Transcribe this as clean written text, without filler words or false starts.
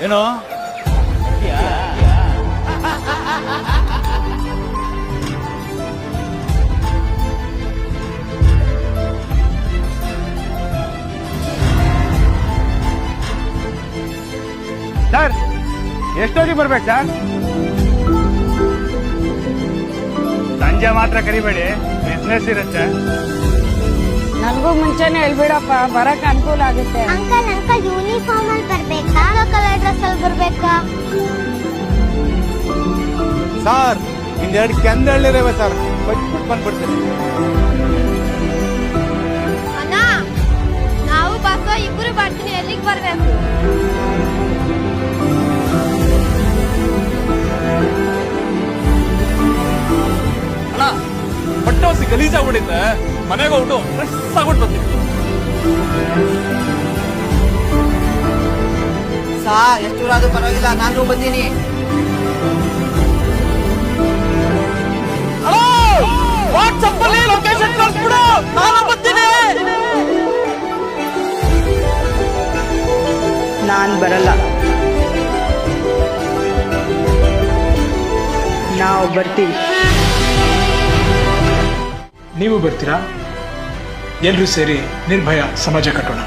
ಏನೋ ಸರ್ ಎಷ್ಟೊತ್ತಿಗೆ ಬರ್ಬೇಕು ಸರ್? ಸಂಜೆ ಮಾತ್ರ ಕರಿಬೇಡಿ, ಬಿಸ್ನೆಸ್ ಇರುತ್ತೆ. ನನಗೂ ಮುಂಚೆನೆ ಹೇಳ್ಬಿಡಪ್ಪ, ಬರಕ್ ಅನುಕೂಲ ಆಗುತ್ತೆ. ಅಂಕಲ್ ಯೂನಿಫಾರ್ಮ್ ಅಲ್ಲಿ ಬರ್ಬೇಕಾ ಕಲರ್ ಡ್ರೆಸ್ ಅಲ್ಲಿ ಬರ್ಬೇಕಾ? ಸರ್ ಇನ್ನೆರಡು ಕೆಂದಳ್ಳಿರವೆ ಸರ್, ಕೊಟ್ಬಿಟ್ಟು ಬಂದ್ಬಿಡ್ತೀನಿ. ಅಣ್ಣ ನಾವು ಬಸ್ ಇಬ್ರು ಬರ್ತೀನಿ, ಎಲ್ಲಿಗೆ ಬರ್ಬೇಕು? ಅಣ್ಣ ಪಟ್ಟೋಸಿ ಗಲೀಜಾಗ್ಬಿಟ್ಟಿದ್ದೆ, ಮನೆಗೆ ಹೋಗ್ಬಿಟ್ಟು ಫ್ರೆಶ್ ಆಗ್ಬಿಟ್ಟು ಬರ್ತೀನಿ. ಎಷ್ಟು ಆದ್ರೂ ಪರವಾಗಿಲ್ಲ, ನಾನು ಬಂದೀನಿ. ವಾಟ್ಸಪ್ ಅಲ್ಲಿ ಲೊಕೇಶನ್ ಕಳ್ಸ್ಬಿಡು, ನಾನು ಬರ್ತೀನಿ. ನಾನ್ ಬರಲ್ಲ, ನಾವು ಬರ್ತೀವಿ. ನೀವು ಬರ್ತೀರಾ? ಎಲ್ರೂ ಸೇರಿ ನಿರ್ಭಯ ಸಮಾಜ ಕಟ್ಟೋಣ.